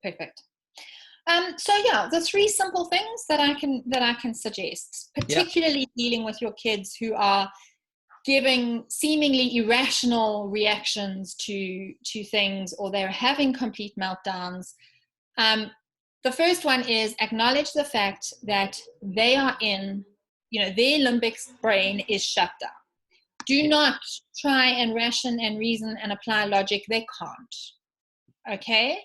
Perfect. So yeah, the three simple things that I can suggest, particularly dealing with your kids who are giving seemingly irrational reactions to things, or they're having complete meltdowns. The first one is acknowledge the fact that they are in, their limbic brain is shut down. Do not try and ration and reason and apply logic. They can't. Okay?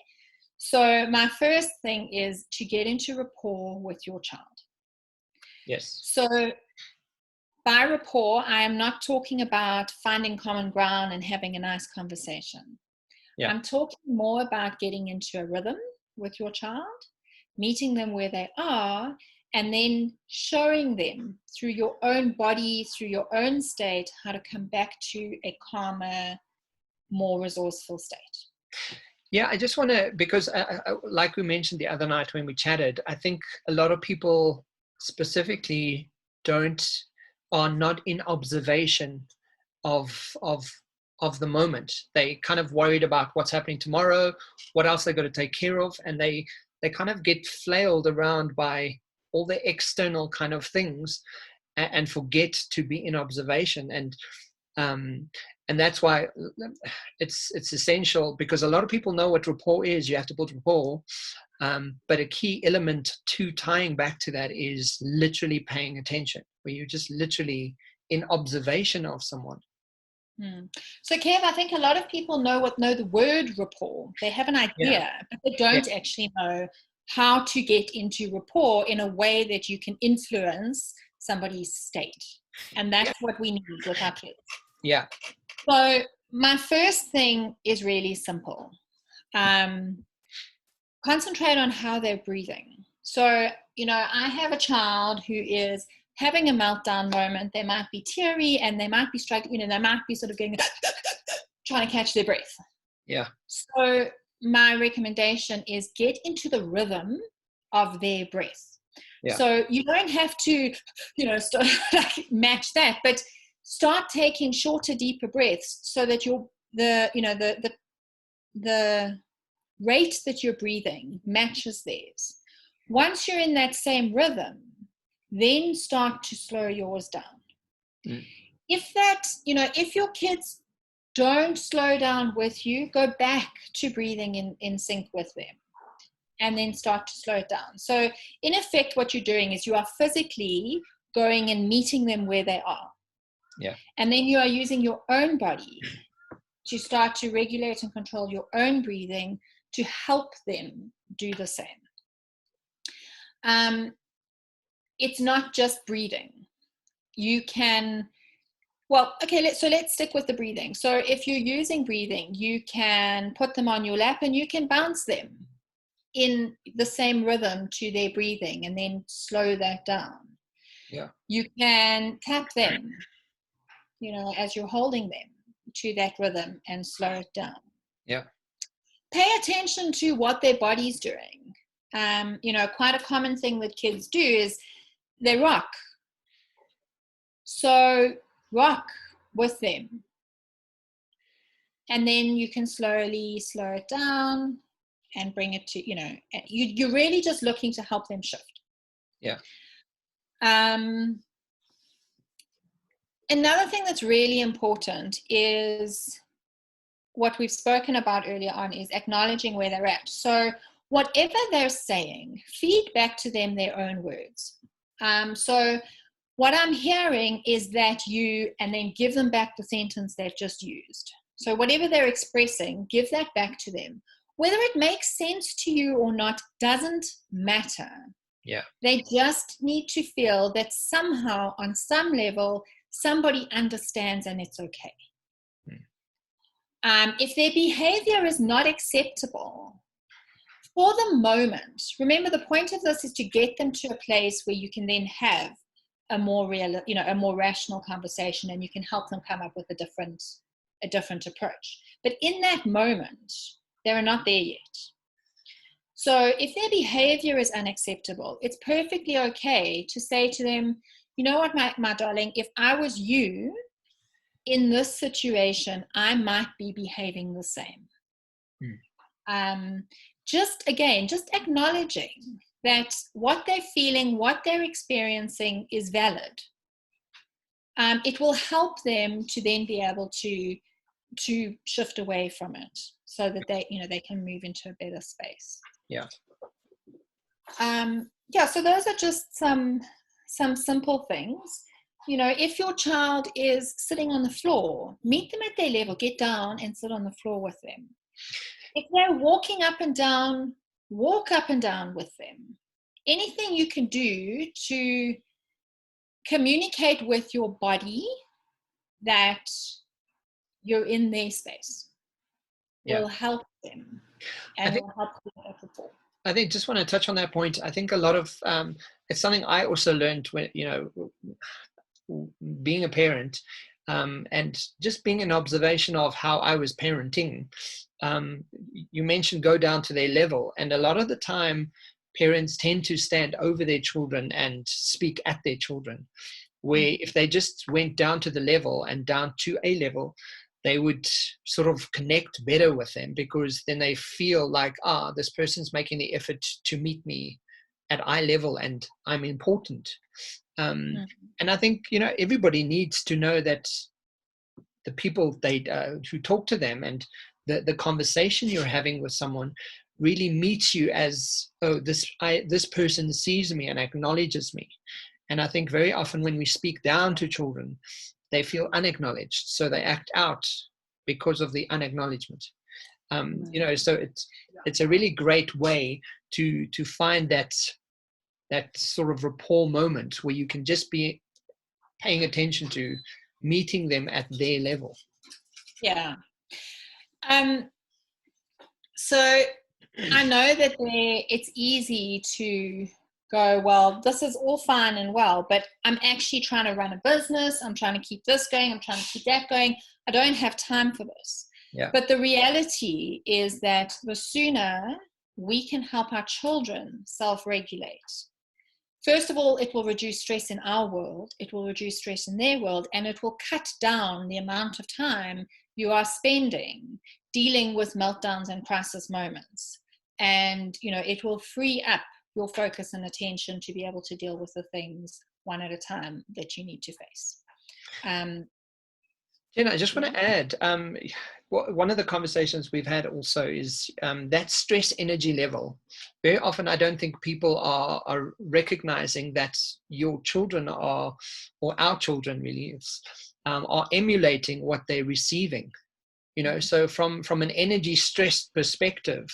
So my first thing is to get into rapport with your child. Yes. So by rapport, I am not talking about finding common ground and having a nice conversation. Yeah. I'm talking more about getting into a rhythm with your child, meeting them where they are, and then showing them through your own body, through your own state, how to come back to a calmer, more resourceful state. Yeah, I just want to, because like we mentioned the other night when we chatted, I think a lot of people specifically are not in observation of the moment. They kind of worried about what's happening tomorrow, what else they're going to take care of, and they kind of get flailed around by all the external kind of things and forget to be in observation. And that's why it's essential, because a lot of people know what rapport is. You have to build rapport. But a key element to tying back to that is literally paying attention, where you're just literally in observation of someone. So Kev, I think a lot of people know the word rapport. They have an idea, but they don't actually know how to get into rapport in a way that you can influence somebody's state. And that's what we need with our kids. Yeah. So my first thing is really simple. Concentrate on how they're breathing. So, I have a child who is having a meltdown moment. They might be teary and they might be struggling, they might be sort of getting, trying to catch their breath. Yeah. So my recommendation is get into the rhythm of their breath. Yeah. So you don't have to, start, match that, but start taking shorter, deeper breaths so that the rate that you're breathing matches theirs. Once you're in that same rhythm, then start to slow yours down. If your kids don't slow down with you, go back to breathing in sync with them and then start to slow it down. So in effect, what you're doing is you are physically going and meeting them where they are. Yeah. And then you are using your own body to start to regulate and control your own breathing to help them do the same. It's not just breathing. You can, let's stick with the breathing. So if you're using breathing, you can put them on your lap and you can bounce them in the same rhythm to their breathing and then slow that down. Yeah. You can tap them, as you're holding them to that rhythm and slow it down. Yeah. Pay attention to what their body's doing. Quite a common thing that kids do is they rock. So rock with them. And then you can slowly slow it down and bring it to, you're really just looking to help them shift. Yeah. Another thing that's really important is what we've spoken about earlier on is acknowledging where they're at. So whatever they're saying, feed back to them their own words. So what I'm hearing is that and then give them back the sentence they've just used. So whatever they're expressing, give that back to them. Whether it makes sense to you or not doesn't matter. Yeah. They just need to feel that somehow, on some level, somebody understands and it's okay. If their behavior is not acceptable, for the moment, remember the point of this is to get them to a place where you can then have a more real, a more rational conversation, and you can help them come up with a different approach. But in that moment, they're not there yet. So if their behavior is unacceptable, it's perfectly okay to say to them, you know what, my darling, if I was you in this situation, I might be behaving the same. just acknowledging that what they're feeling, what they're experiencing is valid. It will help them to then be able to shift away from it, so that they can move into a better space. Yeah. So those are just some simple things. If your child is sitting on the floor, meet them at their level, get down and sit on the floor with them. If they're walking up and down, walk up and down with them. Anything you can do to communicate with your body that you're in their space will help them, and will help them at rapport. I think just want to touch on that point. I think a lot of it's something I also learned when, being a parent, and just being an observation of how I was parenting. You mentioned go down to their level, and a lot of the time parents tend to stand over their children and speak at their children, where if they just went down to the level and down to a level, they would sort of connect better with them, because then they feel like, this person's making the effort to meet me at eye level and I'm important. And I think, everybody needs to know that the people who talk to them, and the conversation you're having with someone really meets you as, this person sees me and acknowledges me. And I think very often when we speak down to children, they feel unacknowledged, so they act out because of the unacknowledgement. So it's a really great way to find that sort of rapport moment where you can just be paying attention to meeting them at their level. Yeah. So I know that it's easy to go, well, this is all fine and well, but I'm actually trying to run a business. I'm trying to keep this going. I'm trying to keep that going. I don't have time for this. Yeah. But the reality is that the sooner we can help our children self-regulate, first of all, it will reduce stress in our world. It will reduce stress in their world, and it will cut down the amount of time you are spending dealing with meltdowns and crisis moments. And, it will free up your focus and attention to be able to deal with the things one at a time that you need to face. Jenna, I just want to add, one of the conversations we've had also is that stress energy level. Very often, I don't think people are recognizing that your children or our children really are emulating what they're receiving. So from an energy stress perspective,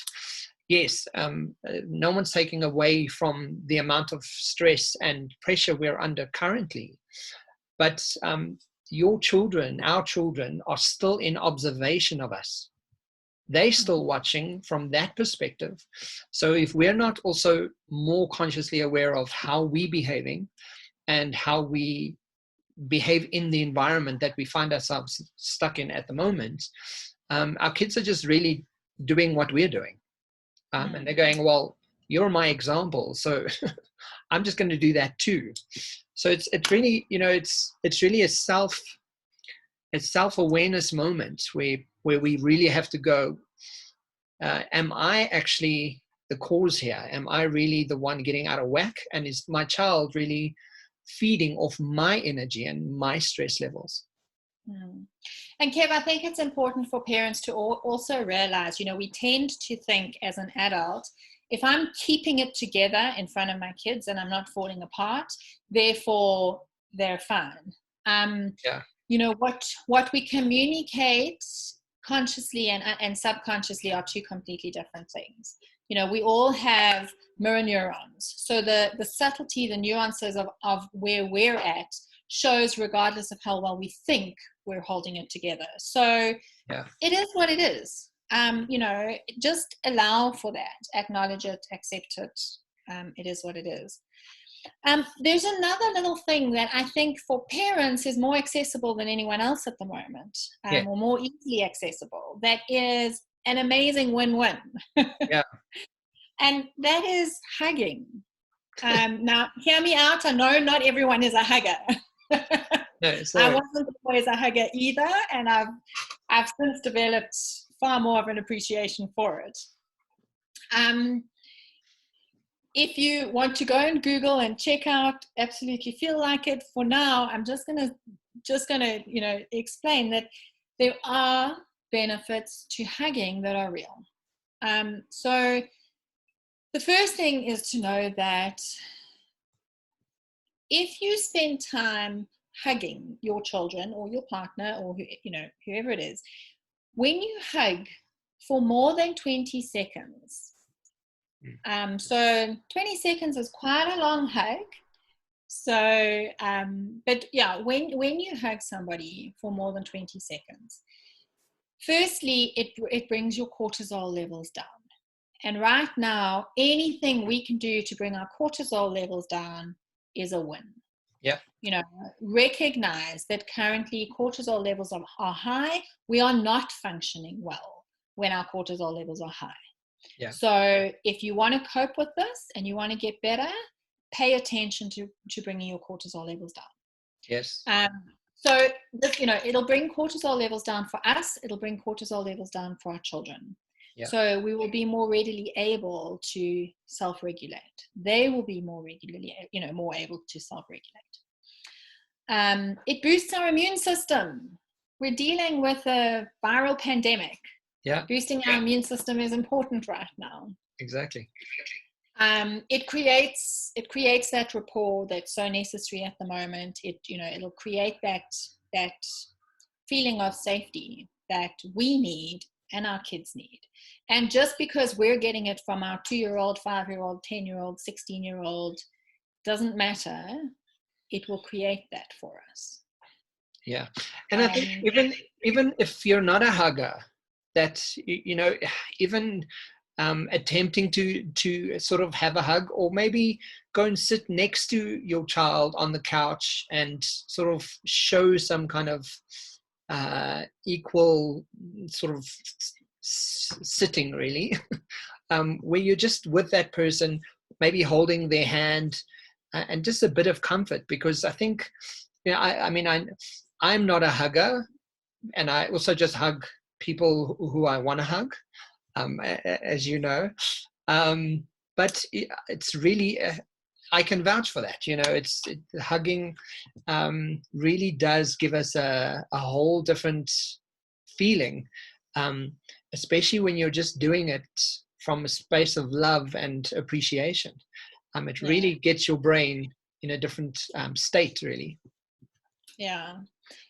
yes, no one's taking away from the amount of stress and pressure we're under currently, but your children, our children, are still in observation of us. They're still watching from that perspective. So if we're not also more consciously aware of how we're behaving and how we behave in the environment that we find ourselves stuck in at the moment, our kids are just really doing what we're doing. And they're going, well, you're my example, so I'm just going to do that too. So it's really, it's really a self-awareness moment where we really have to go, am I actually the cause here? Am I really the one getting out of whack? And is my child really feeding off my energy and my stress levels? And Kev, I think it's important for parents to also realize, we tend to think as an adult, if I'm keeping it together in front of my kids and I'm not falling apart, therefore they're fine. What we communicate consciously and subconsciously are two completely different things. We all have mirror neurons. So the subtlety, the nuances of where we're at shows regardless of how well we think we're holding it together. So It is what it is. Just allow for that, acknowledge it, accept it. It is what it is. There's another little thing that I think for parents is more accessible than anyone else at the moment, or more easily accessible. That is an amazing win-win. And that is hugging. Now, hear me out. I know not everyone is a hugger. I wasn't always a hugger either, and I've since developed far more of an appreciation for it. If you want to go and Google and check out Absolutely Feel Like It, for now, I'm just gonna explain that there are benefits to hugging that are real. So the first thing is to know that if you spend time hugging your children or your partner or whoever it is, when you hug for more than 20 seconds, so 20 seconds is quite a long hug. So, but yeah, when you hug somebody for more than 20 seconds, firstly, it brings your cortisol levels down. And right now, anything we can do to bring our cortisol levels down is a win. Yeah. Recognize that currently cortisol levels are high. We are not functioning well when our cortisol levels are high. Yeah. So if you want to cope with this and you want to get better, pay attention to bringing your cortisol levels down. Yes. So this, it'll bring cortisol levels down for us. It'll bring cortisol levels down for our children. Yeah. So we will be more readily able to self-regulate. They will be more able to self-regulate. It boosts our immune system. We're dealing with a viral pandemic. Yeah. Boosting our immune system is important right now. Exactly. It creates that rapport that's so necessary at the moment. It'll create that feeling of safety that we need and our kids need. And just because we're getting it from our 2-year-old, 5-year-old, 10-year-old, 16-year-old, doesn't matter. It will create that for us. Yeah. And I think even if you're not a hugger, that, even attempting to sort of have a hug, or maybe go and sit next to your child on the couch and sort of show some kind of equal sort of sitting, really, where you're just with that person, maybe holding their hand, and just a bit of comfort. Because I think, I'm not a hugger, and I also just hug people who I want to hug, as you know. But it's really, I can vouch for that. Hugging really does give us a whole different feeling, especially when you're just doing it from a space of love and appreciation. It really gets your brain in a different state, really. Yeah.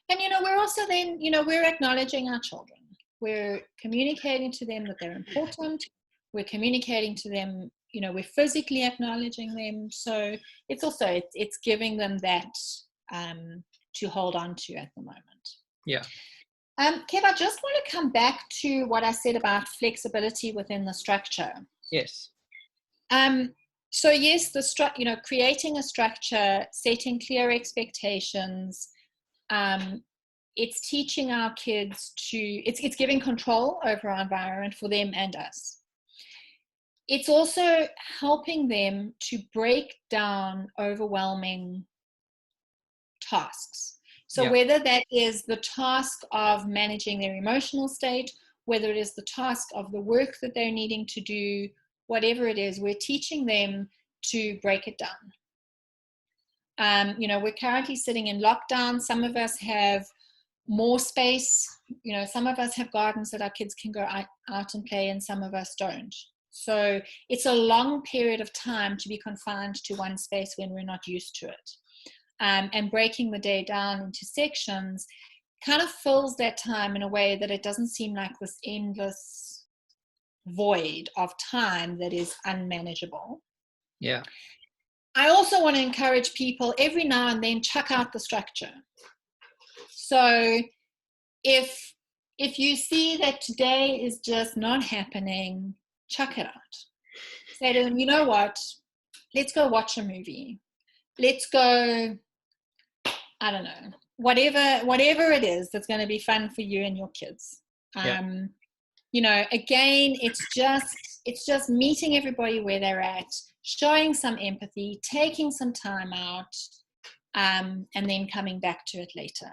And, we're also then, we're acknowledging our children. We're communicating to them that they're important. We're communicating to them, we're physically acknowledging them. So it's also, it's giving them that to hold on to at the moment. Yeah. Kev, I just want to come back to what I said about flexibility within the structure. Yes. So yes, creating a structure, setting clear expectations, it's teaching our kids it's giving control over our environment for them and us. It's also helping them to break down overwhelming tasks. So whether that is the task of managing their emotional state, whether it is the task of the work that they're needing to do, whatever it is, we're teaching them to break it down. We're currently sitting in lockdown. Some of us have more space. Some of us have gardens that our kids can go out and play, and some of us don't. So it's a long period of time to be confined to one space when we're not used to it. And breaking the day down into sections kind of fills that time in a way that it doesn't seem like this endless void of time that is unmanageable. Yeah. I also want to encourage people every now and then chuck out the structure. So if you see that today is just not happening, chuck it out. Say to them, you know what? Let's go watch a movie. Let's go, I don't know, whatever it is that's going to be fun for you and your kids. Again, it's just meeting everybody where they're at, showing some empathy, taking some time out, and then coming back to it later.